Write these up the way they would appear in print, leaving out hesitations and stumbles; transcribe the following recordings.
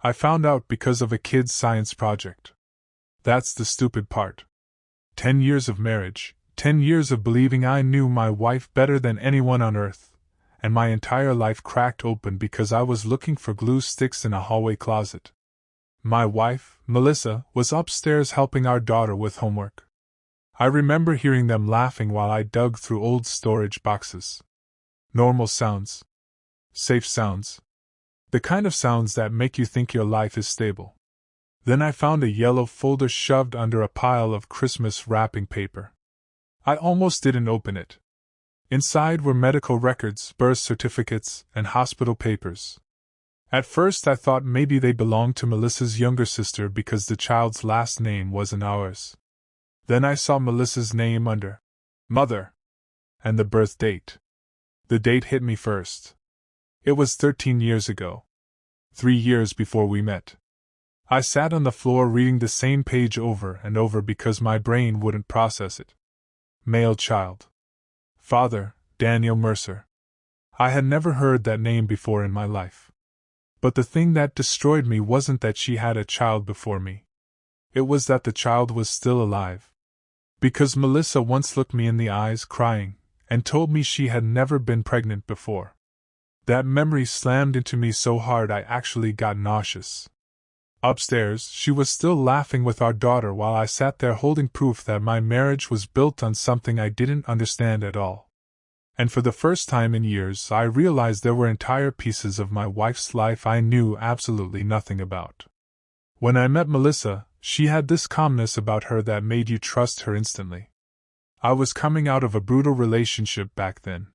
I found out because of a kid's science project. That's the stupid part. 10 years of marriage, 10 years of believing I knew my wife better than anyone on earth, and my entire life cracked open because I was looking for glue sticks in a hallway closet. My wife, Melissa, was upstairs helping our daughter with homework. I remember hearing them laughing while I dug through old storage boxes. Normal sounds. Safe sounds. The kind of sounds that make you think your life is stable. Then I found a yellow folder shoved under a pile of Christmas wrapping paper. I almost didn't open it. Inside were medical records, birth certificates, and hospital papers. At first I thought maybe they belonged to Melissa's younger sister because the child's last name wasn't ours. Then I saw Melissa's name under Mother, and the birth date. The date hit me first. It was 13 years ago. 3 years before we met. I sat on the floor reading the same page over and over because my brain wouldn't process it. Male child. Father, Daniel Mercer. I had never heard that name before in my life. But the thing that destroyed me wasn't that she had a child before me. It was that the child was still alive. Because Melissa once looked me in the eyes crying, and told me she had never been pregnant before. That memory slammed into me so hard I actually got nauseous. Upstairs, she was still laughing with our daughter while I sat there holding proof that my marriage was built on something I didn't understand at all. And for the first time in years, I realized there were entire pieces of my wife's life I knew absolutely nothing about. When I met Melissa, she had this calmness about her that made you trust her instantly. I was coming out of a brutal relationship back then.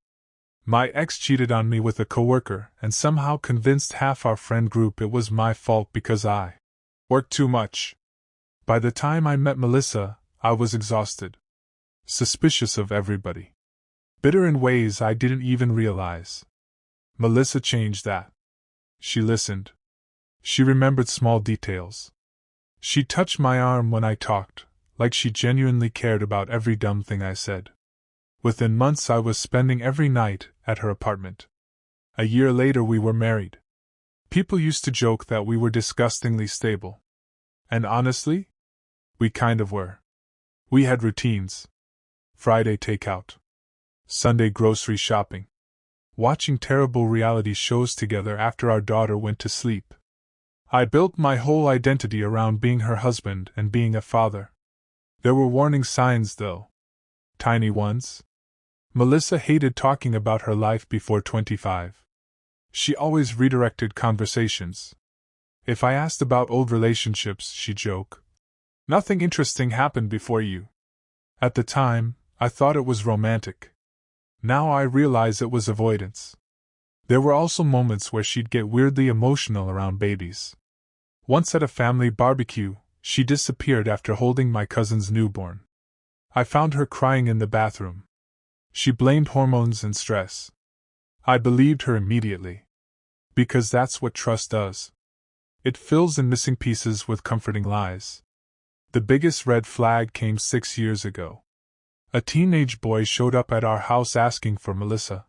My ex cheated on me with a coworker and somehow convinced half our friend group it was my fault because I worked too much. By the time I met Melissa, I was exhausted. Suspicious of everybody. Bitter in ways I didn't even realize. Melissa changed that. She listened. She remembered small details. She touched my arm when I talked, like she genuinely cared about every dumb thing I said. Within months I was spending every night at her apartment. A year later we were married. People used to joke that we were disgustingly stable. And honestly, we kind of were. We had routines. Friday takeout. Sunday grocery shopping. Watching terrible reality shows together after our daughter went to sleep. I built my whole identity around being her husband and being a father. There were warning signs though. Tiny ones. Melissa hated talking about her life before 25. She always redirected conversations. If I asked about old relationships, she'd joke. Nothing interesting happened before you. At the time, I thought it was romantic. Now I realize it was avoidance. There were also moments where she'd get weirdly emotional around babies. Once at a family barbecue, she disappeared after holding my cousin's newborn. I found her crying in the bathroom. She blamed hormones and stress. I believed her immediately. Because that's what trust does. It fills in missing pieces with comforting lies. The biggest red flag came 6 years ago. A teenage boy showed up at our house asking for Melissa.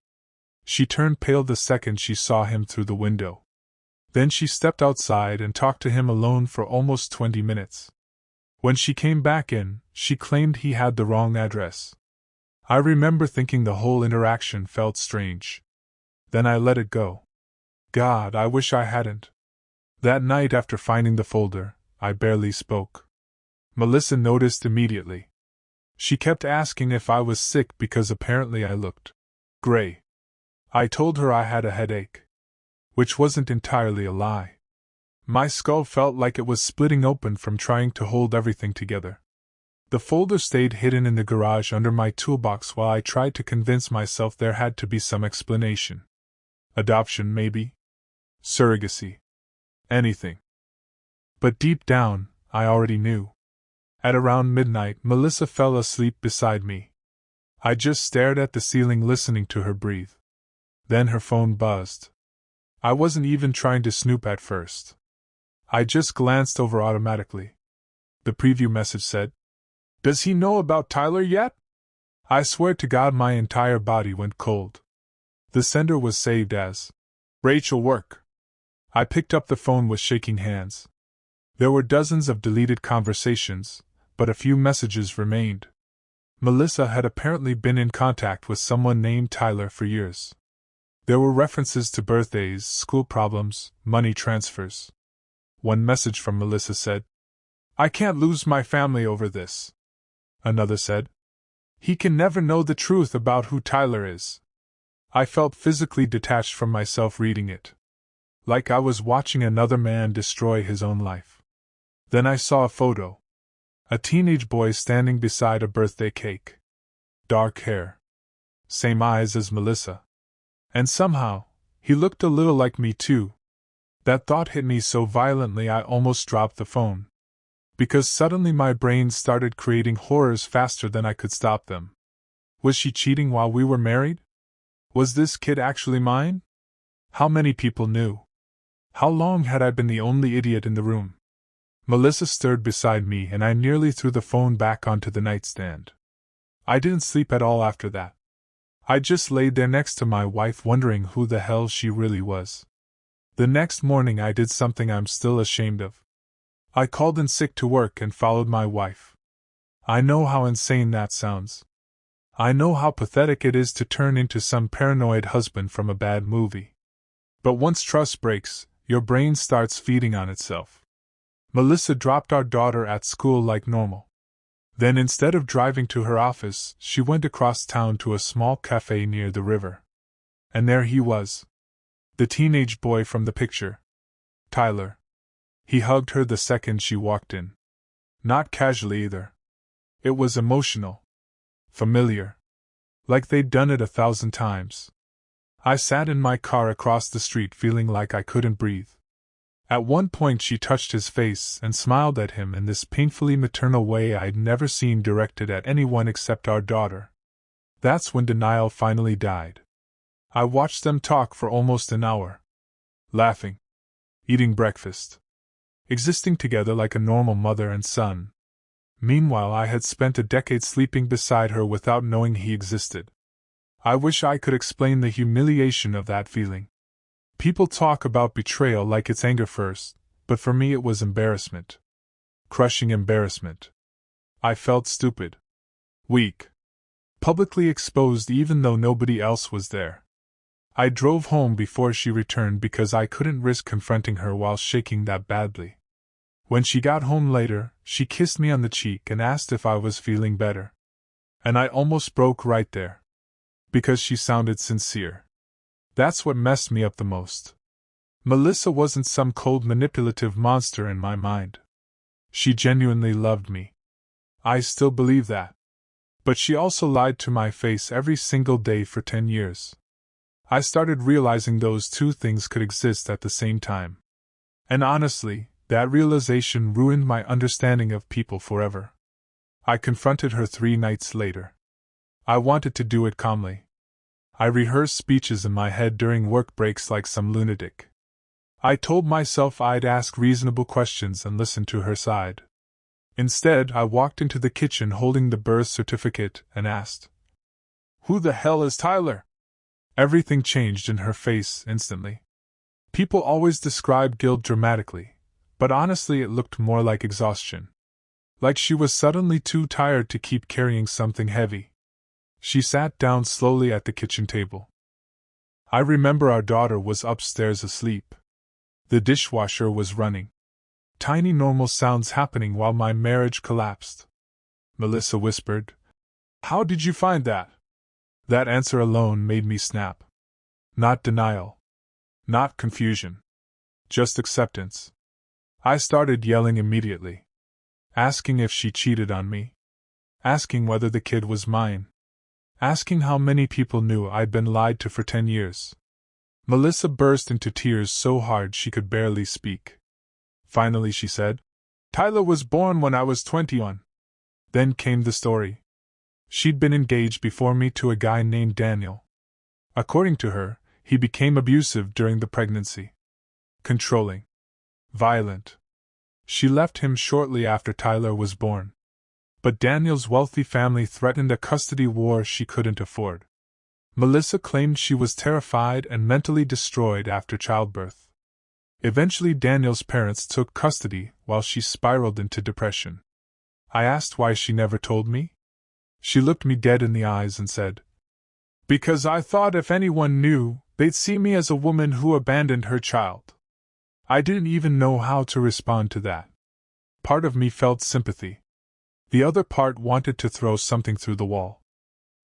She turned pale the second she saw him through the window. Then she stepped outside and talked to him alone for almost 20 minutes. When she came back in, she claimed he had the wrong address. I remember thinking the whole interaction felt strange. Then I let it go. God, I wish I hadn't. That night after finding the folder, I barely spoke. Melissa noticed immediately. She kept asking if I was sick because apparently I looked gray. I told her I had a headache. Which wasn't entirely a lie. My skull felt like it was splitting open from trying to hold everything together. The folder stayed hidden in the garage under my toolbox while I tried to convince myself there had to be some explanation. Adoption, maybe? Surrogacy. Anything. But deep down, I already knew. At around midnight, Melissa fell asleep beside me. I just stared at the ceiling listening to her breathe. Then her phone buzzed. I wasn't even trying to snoop at first. I just glanced over automatically. The preview message said, "Does he know about Tyler yet?" I swear to God my entire body went cold. The sender was saved as Rachel Work. I picked up the phone with shaking hands. There were dozens of deleted conversations, but a few messages remained. Melissa had apparently been in contact with someone named Tyler for years. There were references to birthdays, school problems, money transfers. One message from Melissa said, "I can't lose my family over this." Another said, "He can never know the truth about who Tyler is." I felt physically detached from myself reading it. Like I was watching another man destroy his own life. Then I saw a photo. A teenage boy standing beside a birthday cake. Dark hair. Same eyes as Melissa. And somehow, he looked a little like me too. That thought hit me so violently I almost dropped the phone. Because suddenly my brain started creating horrors faster than I could stop them. Was she cheating while we were married? Was this kid actually mine? How many people knew? How long had I been the only idiot in the room? Melissa stirred beside me and I nearly threw the phone back onto the nightstand. I didn't sleep at all after that. I just laid there next to my wife wondering who the hell she really was. The next morning I did something I'm still ashamed of. I called in sick to work and followed my wife. I know how insane that sounds. I know how pathetic it is to turn into some paranoid husband from a bad movie. But once trust breaks, your brain starts feeding on itself. Melissa dropped our daughter at school like normal. Then instead of driving to her office, she went across town to a small cafe near the river. And there he was. The teenage boy from the picture. Tyler. He hugged her the second she walked in. Not casually either. It was emotional. Familiar. Like they'd done it 1,000 times. I sat in my car across the street feeling like I couldn't breathe. At one point she touched his face and smiled at him in this painfully maternal way I'd never seen directed at anyone except our daughter. That's when denial finally died. I watched them talk for almost an hour. Laughing. Eating breakfast. Existing together like a normal mother and son. Meanwhile I had spent a decade sleeping beside her without knowing he existed. I wish I could explain the humiliation of that feeling. People talk about betrayal like it's anger first, but for me it was embarrassment. Crushing embarrassment. I felt stupid. Weak. Publicly exposed even though nobody else was there. I drove home before she returned because I couldn't risk confronting her while shaking that badly. When she got home later, she kissed me on the cheek and asked if I was feeling better. And I almost broke right there. Because she sounded sincere. That's what messed me up the most. Melissa wasn't some cold manipulative monster in my mind. She genuinely loved me. I still believe that. But she also lied to my face every single day for 10 years. I started realizing those two things could exist at the same time. And honestly, that realization ruined my understanding of people forever. I confronted her 3 nights later. I wanted to do it calmly. I rehearsed speeches in my head during work breaks like some lunatic. I told myself I'd ask reasonable questions and listen to her side. Instead, I walked into the kitchen holding the birth certificate and asked, "Who the hell is Tyler?" Everything changed in her face instantly. People always describe guilt dramatically, but honestly it looked more like exhaustion. Like she was suddenly too tired to keep carrying something heavy. She sat down slowly at the kitchen table. I remember our daughter was upstairs asleep. The dishwasher was running. Tiny normal sounds happening while my marriage collapsed. Melissa whispered, "How did you find that?" That answer alone made me snap. Not denial. Not confusion. Just acceptance. I started yelling immediately. Asking if she cheated on me. Asking whether the kid was mine. Asking how many people knew I'd been lied to for 10 years. Melissa burst into tears so hard she could barely speak. Finally she said, "Tyler was born when I was 21. Then came the story. She'd been engaged before me to a guy named Daniel. According to her, he became abusive during the pregnancy. Controlling. Violent. She left him shortly after Tyler was born. But Daniel's wealthy family threatened a custody war she couldn't afford. Melissa claimed she was terrified and mentally destroyed after childbirth. Eventually, Daniel's parents took custody while she spiraled into depression. I asked why she never told me. She looked me dead in the eyes and said, "Because I thought if anyone knew, they'd see me as a woman who abandoned her child." I didn't even know how to respond to that. Part of me felt sympathy. The other part wanted to throw something through the wall.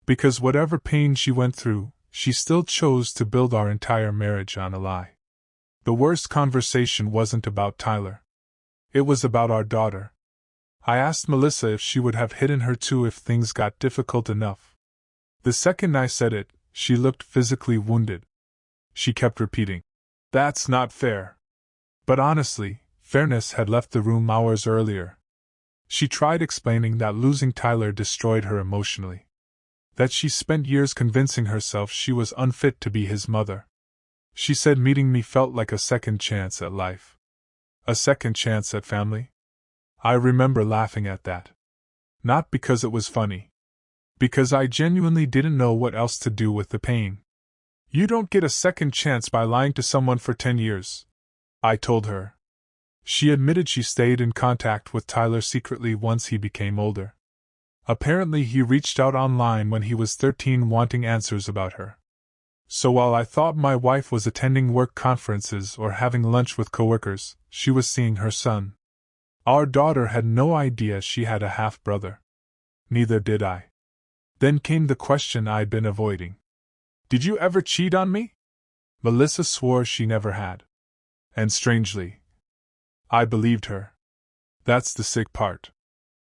Because whatever pain she went through, she still chose to build our entire marriage on a lie. The worst conversation wasn't about Tyler. It was about our daughter. I asked Melissa if she would have hidden her too if things got difficult enough. The second I said it, she looked physically wounded. She kept repeating, "That's not fair." But honestly, fairness had left the room hours earlier. She tried explaining that losing Tyler destroyed her emotionally. That she spent years convincing herself she was unfit to be his mother. She said meeting me felt like a second chance at life. A second chance at family? I remember laughing at that. Not because it was funny. Because I genuinely didn't know what else to do with the pain. "You don't get a second chance by lying to someone for 10 years. I told her. She admitted she stayed in contact with Tyler secretly once he became older. Apparently he reached out online when he was 13 wanting answers about her. So while I thought my wife was attending work conferences or having lunch with coworkers, she was seeing her son. Our daughter had no idea she had a half-brother. Neither did I. Then came the question I'd been avoiding. "Did you ever cheat on me?" Melissa swore she never had. And strangely, I believed her. That's the sick part.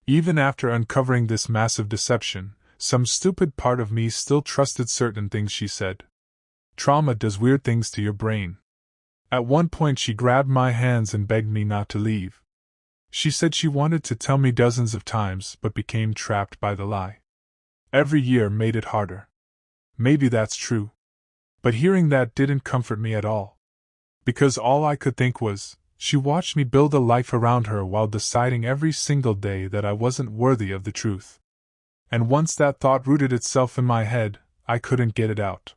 Even after uncovering this massive deception, some stupid part of me still trusted certain things she said. Trauma does weird things to your brain. At one point she grabbed my hands and begged me not to leave. She said she wanted to tell me dozens of times but became trapped by the lie. Every year made it harder. Maybe that's true. But hearing that didn't comfort me at all. Because all I could think was, she watched me build a life around her while deciding every single day that I wasn't worthy of the truth. And once that thought rooted itself in my head, I couldn't get it out.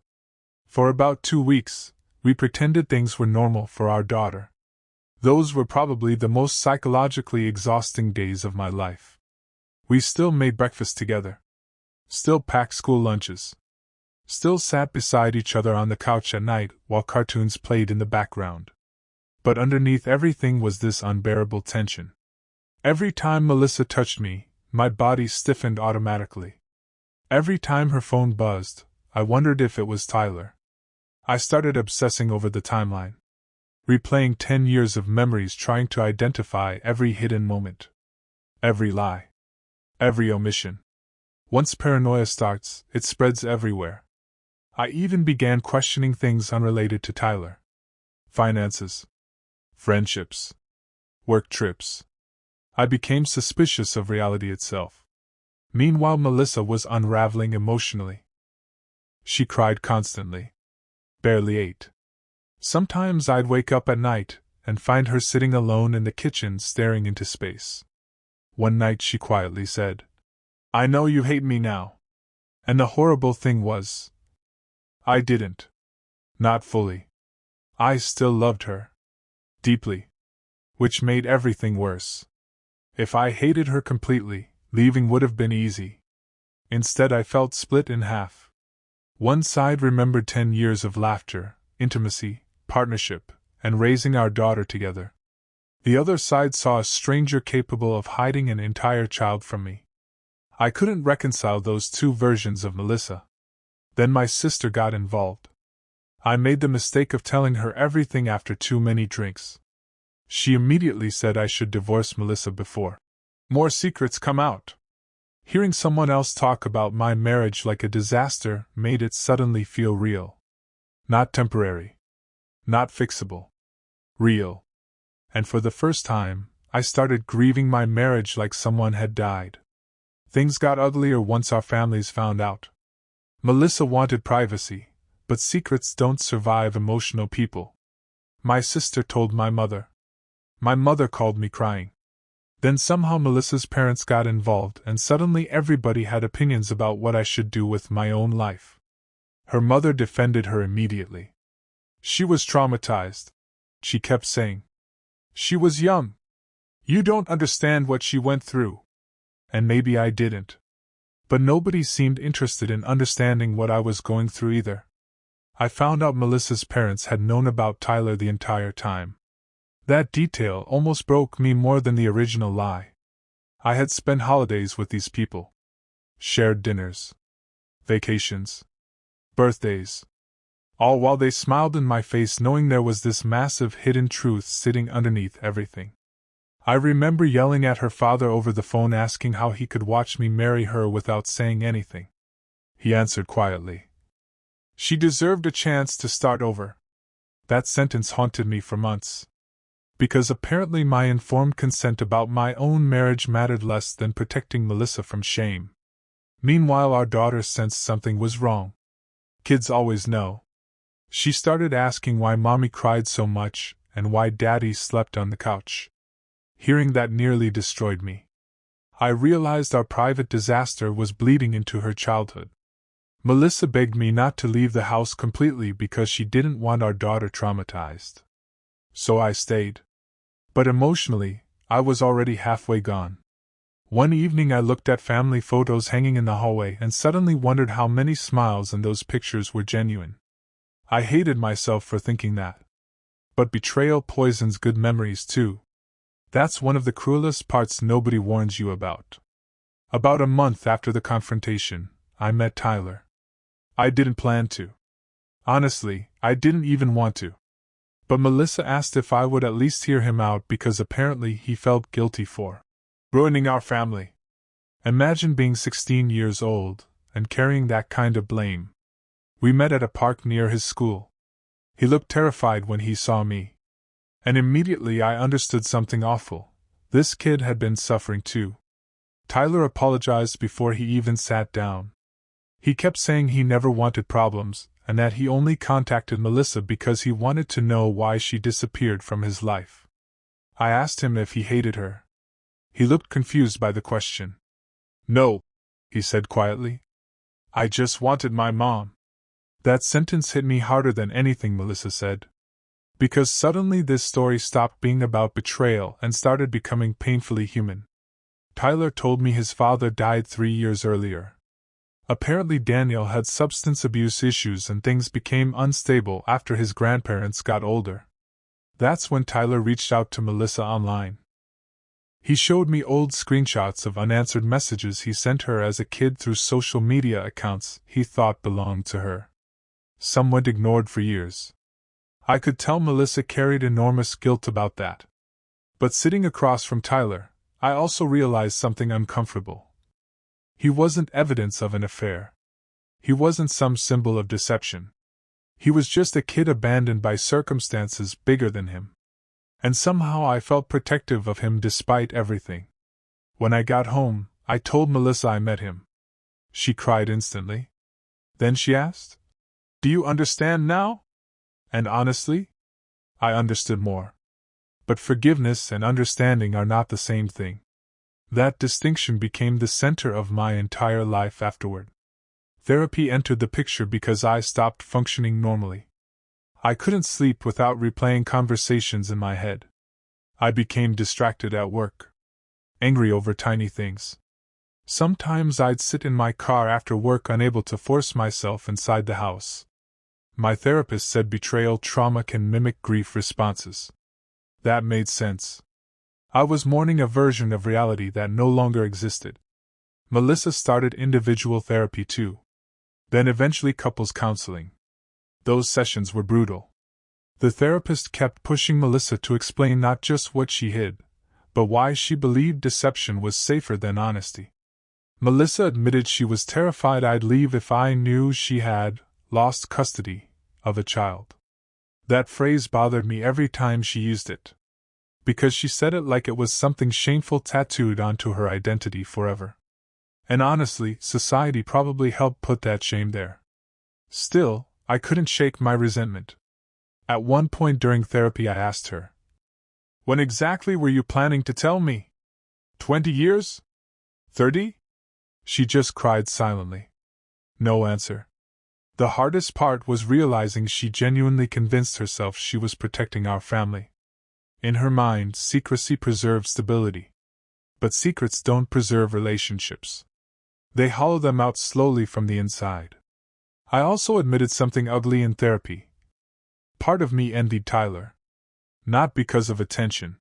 For about 2 weeks, we pretended things were normal for our daughter. Those were probably the most psychologically exhausting days of my life. We still made breakfast together. Still packed school lunches. Still sat beside each other on the couch at night while cartoons played in the background. But underneath everything was this unbearable tension. Every time Melissa touched me, my body stiffened automatically. Every time her phone buzzed, I wondered if it was Tyler. I started obsessing over the timeline. Replaying 10 years of memories trying to identify every hidden moment. Every lie. Every omission. Once paranoia starts, it spreads everywhere. I even began questioning things unrelated to Tyler. Finances. Friendships. Work trips. I became suspicious of reality itself. Meanwhile, Melissa was unraveling emotionally. She cried constantly. Barely ate. Sometimes I'd wake up at night and find her sitting alone in the kitchen staring into space. One night she quietly said, "I know you hate me now." And the horrible thing was, I didn't. Not fully. I still loved her. Deeply. Which made everything worse. If I hated her completely, leaving would have been easy. Instead, I felt split in half. One side remembered 10 years of laughter, intimacy, partnership, and raising our daughter together. The other side saw a stranger capable of hiding an entire child from me. I couldn't reconcile those two versions of Melissa. Then my sister got involved. I made the mistake of telling her everything after too many drinks. She immediately said I should divorce Melissa before more secrets come out. Hearing someone else talk about my marriage like a disaster made it suddenly feel real. Not temporary. Not fixable. Real. And for the first time, I started grieving my marriage like someone had died. Things got uglier once our families found out. Melissa wanted privacy, but secrets don't survive emotional people. My sister told my mother. My mother called me crying. Then somehow Melissa's parents got involved and suddenly everybody had opinions about what I should do with my own life. Her mother defended her immediately. She was traumatized. she kept saying. She was young. You don't understand what she went through. And maybe I didn't. But nobody seemed interested in understanding what I was going through either. I found out Melissa's parents had known about Tyler the entire time. That detail almost broke me more than the original lie. I had spent holidays with these people. Shared dinners. Vacations. Birthdays. All while they smiled in my face knowing there was this massive hidden truth sitting underneath everything. I remember yelling at her father over the phone asking how he could watch me marry her without saying anything. He answered quietly. She deserved a chance to start over. That sentence haunted me for months. Because apparently my informed consent about my own marriage mattered less than protecting Melissa from shame. Meanwhile, our daughter sensed something was wrong. Kids always know. She started asking why Mommy cried so much and why Daddy slept on the couch. Hearing that nearly destroyed me. I realized our private disaster was bleeding into her childhood. Melissa begged me not to leave the house completely because she didn't want our daughter traumatized. So I stayed. But emotionally, I was already halfway gone. One evening I looked at family photos hanging in the hallway and suddenly wondered how many smiles in those pictures were genuine. I hated myself for thinking that. But betrayal poisons good memories too. That's one of the cruelest parts nobody warns you about. About a month after the confrontation, I met Tyler. I didn't plan to. Honestly, I didn't even want to. But Melissa asked if I would at least hear him out because apparently he felt guilty for ruining our family. Imagine being 16 years old and carrying that kind of blame. We met at a park near his school. He looked terrified when he saw me. And immediately I understood something awful. This kid had been suffering too. Tyler apologized before he even sat down. He kept saying he never wanted problems, and that he only contacted Melissa because he wanted to know why she disappeared from his life. I asked him if he hated her. He looked confused by the question. No, he said quietly. I just wanted my mom. That sentence hit me harder than anything Melissa said. Because suddenly this story stopped being about betrayal and started becoming painfully human. Tyler told me his father died 3 years earlier. Apparently Daniel had substance abuse issues and things became unstable after his grandparents got older. That's when Tyler reached out to Melissa online. He showed me old screenshots of unanswered messages he sent her as a kid through social media accounts he thought belonged to her. Some went ignored for years. I could tell Melissa carried enormous guilt about that. But sitting across from Tyler, I also realized something uncomfortable. He wasn't evidence of an affair. He wasn't some symbol of deception. He was just a kid abandoned by circumstances bigger than him. And somehow I felt protective of him despite everything. When I got home, I told Melissa I met him. She cried instantly. Then she asked, "Do you understand now?" And honestly, I understood more. But forgiveness and understanding are not the same thing. That distinction became the center of my entire life afterward. Therapy entered the picture because I stopped functioning normally. I couldn't sleep without replaying conversations in my head. I became distracted at work, angry over tiny things. Sometimes I'd sit in my car after work unable to force myself inside the house. My therapist said betrayal trauma can mimic grief responses. That made sense. I was mourning a version of reality that no longer existed. Melissa started individual therapy too. Then eventually couples counseling. Those sessions were brutal. The therapist kept pushing Melissa to explain not just what she hid, but why she believed deception was safer than honesty. Melissa admitted she was terrified I'd leave if I knew she had lost custody of a child. That phrase bothered me every time she used it. Because she said it like it was something shameful tattooed onto her identity forever. And honestly, society probably helped put that shame there. Still, I couldn't shake my resentment. At one point during therapy I asked her, "When exactly were you planning to tell me? 20 years? 30? She just cried silently. No answer. The hardest part was realizing she genuinely convinced herself she was protecting our family. In her mind, secrecy preserved stability. But secrets don't preserve relationships. They hollow them out slowly from the inside. I also admitted something ugly in therapy. Part of me envied Tyler. Not because of attention.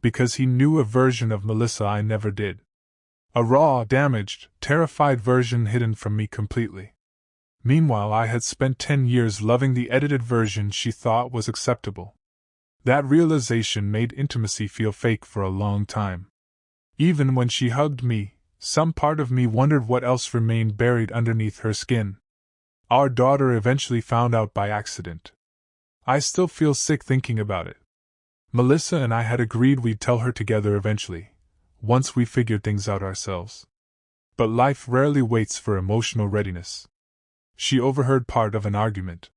Because he knew a version of Melissa I never did. A raw, damaged, terrified version hidden from me completely. Meanwhile, I had spent 10 years loving the edited version she thought was acceptable. That realization made intimacy feel fake for a long time. Even when she hugged me, some part of me wondered what else remained buried underneath her skin. Our daughter eventually found out by accident. I still feel sick thinking about it. Melissa and I had agreed we'd tell her together eventually, once we figured things out ourselves. But life rarely waits for emotional readiness. She overheard part of an argument.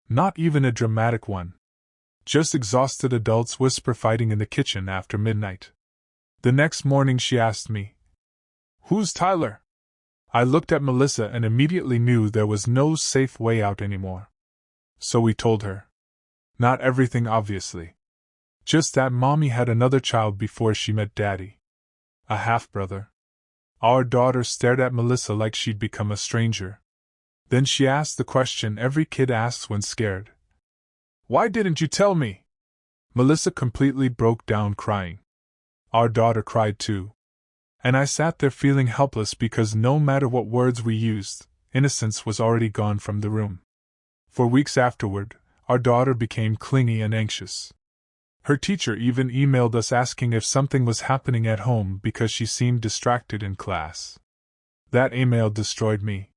Not even a dramatic one. Just exhausted adults whisper fighting in the kitchen after midnight. The next morning she asked me, "Who's Tyler?" I looked at Melissa and immediately knew there was no safe way out anymore. So we told her. Not everything, obviously. Just that Mommy had another child before she met Daddy. A half-brother. Our daughter stared at Melissa like she'd become a stranger. Then she asked the question every kid asks when scared. "Why didn't you tell me?" Melissa completely broke down crying. Our daughter cried too. And I sat there feeling helpless because no matter what words we used, innocence was already gone from the room. For weeks afterward, our daughter became clingy and anxious. Her teacher even emailed us asking if something was happening at home because she seemed distracted in class. That email destroyed me.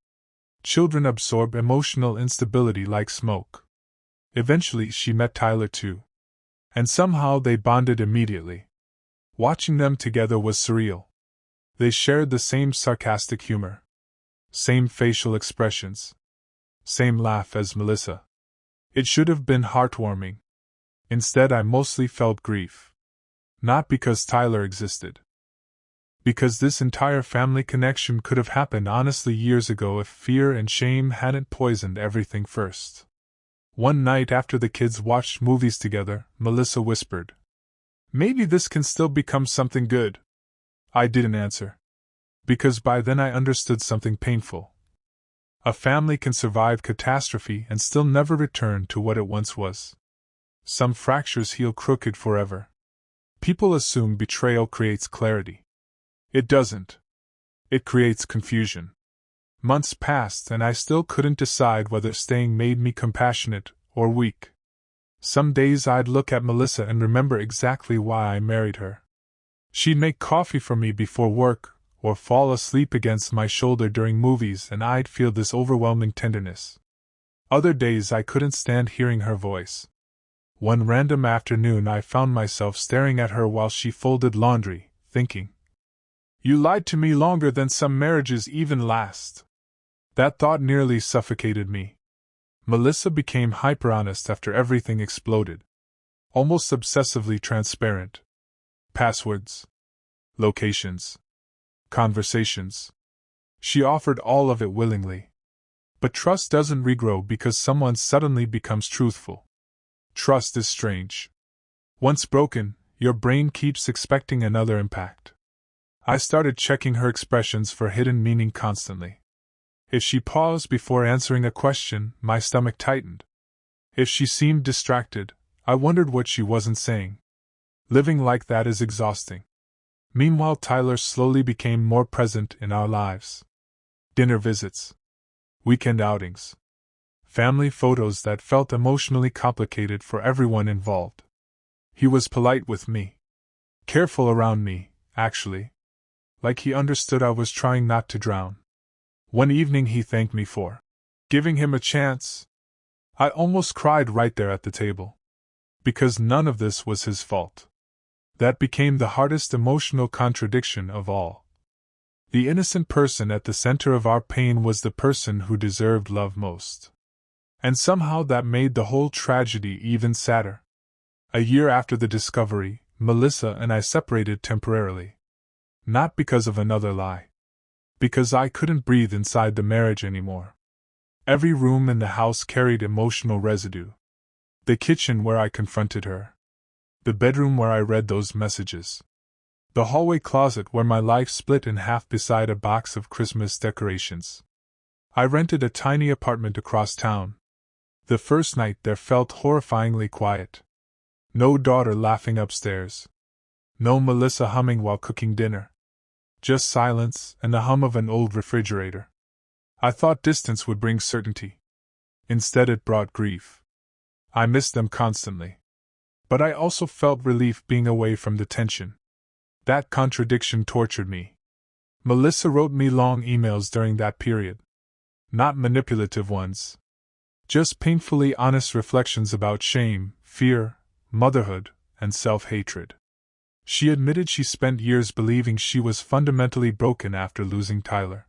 Children absorb emotional instability like smoke. Eventually she met Tyler too. And somehow they bonded immediately. Watching them together was surreal. They shared the same sarcastic humor. Same facial expressions. Same laugh as Melissa. It should have been heartwarming. Instead, I mostly felt grief. Not because Tyler existed. Because this entire family connection could have happened honestly years ago if fear and shame hadn't poisoned everything first. One night after the kids watched movies together, Melissa whispered, "Maybe this can still become something good." I didn't answer. Because by then I understood something painful. A family can survive catastrophe and still never return to what it once was. Some fractures heal crooked forever. People assume betrayal creates clarity. It doesn't. It creates confusion. Months passed and I still couldn't decide whether staying made me compassionate or weak. Some days I'd look at Melissa and remember exactly why I married her. She'd make coffee for me before work, or fall asleep against my shoulder during movies, and I'd feel this overwhelming tenderness. Other days I couldn't stand hearing her voice. One random afternoon I found myself staring at her while she folded laundry, thinking, "You lied to me longer than some marriages even last." That thought nearly suffocated me. Melissa became hyper-honest after everything exploded. Almost obsessively transparent. Passwords. Locations. Conversations. She offered all of it willingly. But trust doesn't regrow because someone suddenly becomes truthful. Trust is strange. Once broken, your brain keeps expecting another impact. I started checking her expressions for hidden meaning constantly. If she paused before answering a question, my stomach tightened. If she seemed distracted, I wondered what she wasn't saying. Living like that is exhausting. Meanwhile, Tyler slowly became more present in our lives. Dinner visits. Weekend outings. Family photos that felt emotionally complicated for everyone involved. He was polite with me. Careful around me, actually. Like he understood I was trying not to drown. One evening he thanked me for giving him a chance. I almost cried right there at the table. Because none of this was his fault. That became the hardest emotional contradiction of all. The innocent person at the center of our pain was the person who deserved love most. And somehow that made the whole tragedy even sadder. A year after the discovery, Melissa and I separated temporarily. Not because of another lie. Because I couldn't breathe inside the marriage anymore. Every room in the house carried emotional residue. The kitchen where I confronted her. The bedroom where I read those messages. The hallway closet where my life split in half beside a box of Christmas decorations. I rented a tiny apartment across town. The first night there felt horrifyingly quiet. No daughter laughing upstairs. No Melissa humming while cooking dinner. Just silence and the hum of an old refrigerator. I thought distance would bring certainty. Instead it brought grief. I missed them constantly. But I also felt relief being away from the tension. That contradiction tortured me. Melissa wrote me long emails during that period. Not manipulative ones. Just painfully honest reflections about shame, fear, motherhood, and self-hatred. She admitted she spent years believing she was fundamentally broken after losing Tyler.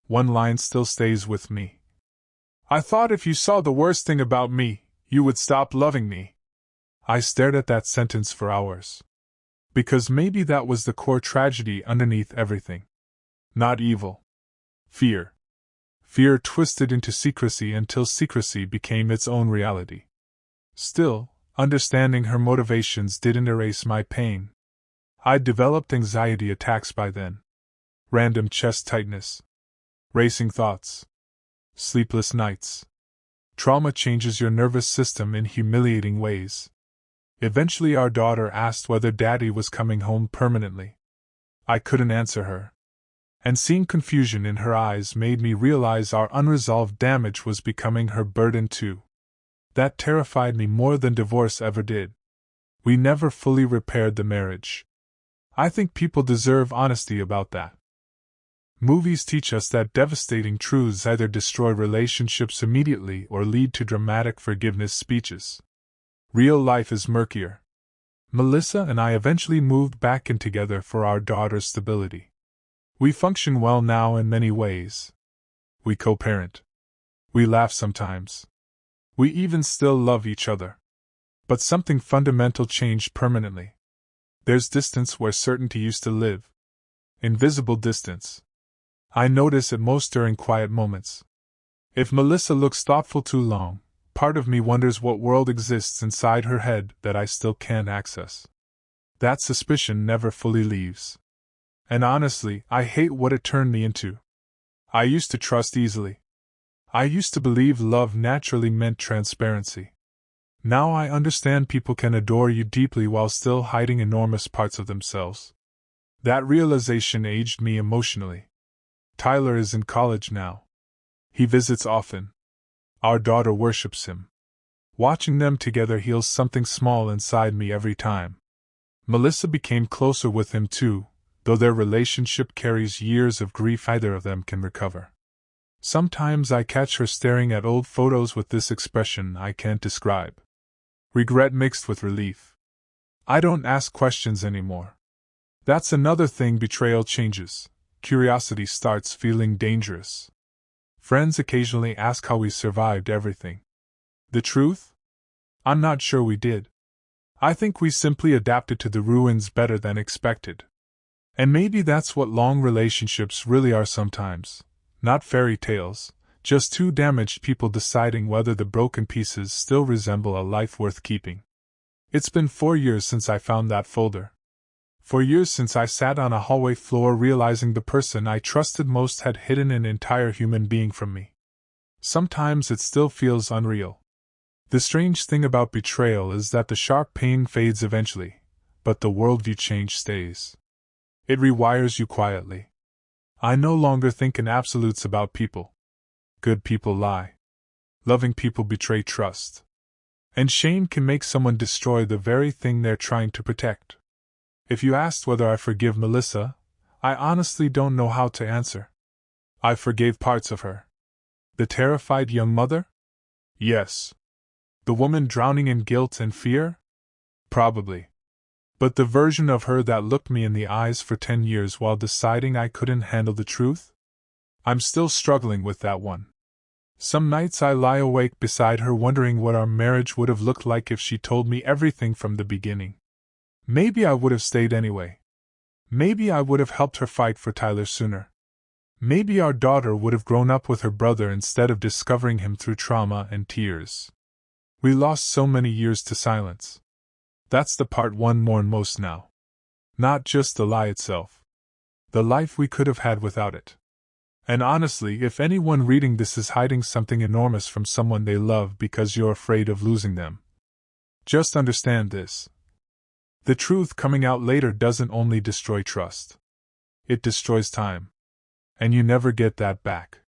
One line still stays with me. "I thought if you saw the worst thing about me, you would stop loving me." I stared at that sentence for hours. Because maybe that was the core tragedy underneath everything. Not evil. Fear. Fear twisted into secrecy until secrecy became its own reality. Still, understanding her motivations didn't erase my pain. I'd developed anxiety attacks by then. Random chest tightness. Racing thoughts. Sleepless nights. Trauma changes your nervous system in humiliating ways. Eventually our daughter asked whether Daddy was coming home permanently. I couldn't answer her. And seeing confusion in her eyes made me realize our unresolved damage was becoming her burden too. That terrified me more than divorce ever did. We never fully repaired the marriage. I think people deserve honesty about that. Movies teach us that devastating truths either destroy relationships immediately or lead to dramatic forgiveness speeches. Real life is murkier. Melissa and I eventually moved back in together for our daughter's stability. We function well now in many ways. We co-parent. We laugh sometimes. We even still love each other. But something fundamental changed permanently. There's distance where certainty used to live. Invisible distance. I notice it most during quiet moments. If Melissa looks thoughtful too long, part of me wonders what world exists inside her head that I still can't access. That suspicion never fully leaves. And honestly, I hate what it turned me into. I used to trust easily. I used to believe love naturally meant transparency. Now I understand people can adore you deeply while still hiding enormous parts of themselves. That realization aged me emotionally. Tyler is in college now. He visits often. Our daughter worships him. Watching them together heals something small inside me every time. Melissa became closer with him too, though their relationship carries years of grief either of them can recover. Sometimes I catch her staring at old photos with this expression I can't describe. Regret mixed with relief. I don't ask questions anymore. That's another thing betrayal changes. Curiosity starts feeling dangerous. Friends occasionally ask how we survived everything. The truth? I'm not sure we did. I think we simply adapted to the ruins better than expected. And maybe that's what long relationships really are sometimes. Not fairy tales, just two damaged people deciding whether the broken pieces still resemble a life worth keeping. It's been 4 years since I found that folder. 4 years since I sat on a hallway floor realizing the person I trusted most had hidden an entire human being from me. Sometimes it still feels unreal. The strange thing about betrayal is that the sharp pain fades eventually, but the worldview change stays. It rewires you quietly. I no longer think in absolutes about people. Good people lie. Loving people betray trust. And shame can make someone destroy the very thing they're trying to protect. If you asked whether I forgive Melissa, I honestly don't know how to answer. I forgave parts of her. The terrified young mother? Yes. The woman drowning in guilt and fear? Probably. But the version of her that looked me in the eyes for 10 years while deciding I couldn't handle the truth? I'm still struggling with that one. Some nights I lie awake beside her wondering what our marriage would have looked like if she told me everything from the beginning. Maybe I would have stayed anyway. Maybe I would have helped her fight for Tyler sooner. Maybe our daughter would have grown up with her brother instead of discovering him through trauma and tears. We lost so many years to silence. That's the part one mourn most now. Not just the lie itself. The life we could have had without it. And honestly, if anyone reading this is hiding something enormous from someone they love because you're afraid of losing them, just understand this. The truth coming out later doesn't only destroy trust. It destroys time. And you never get that back.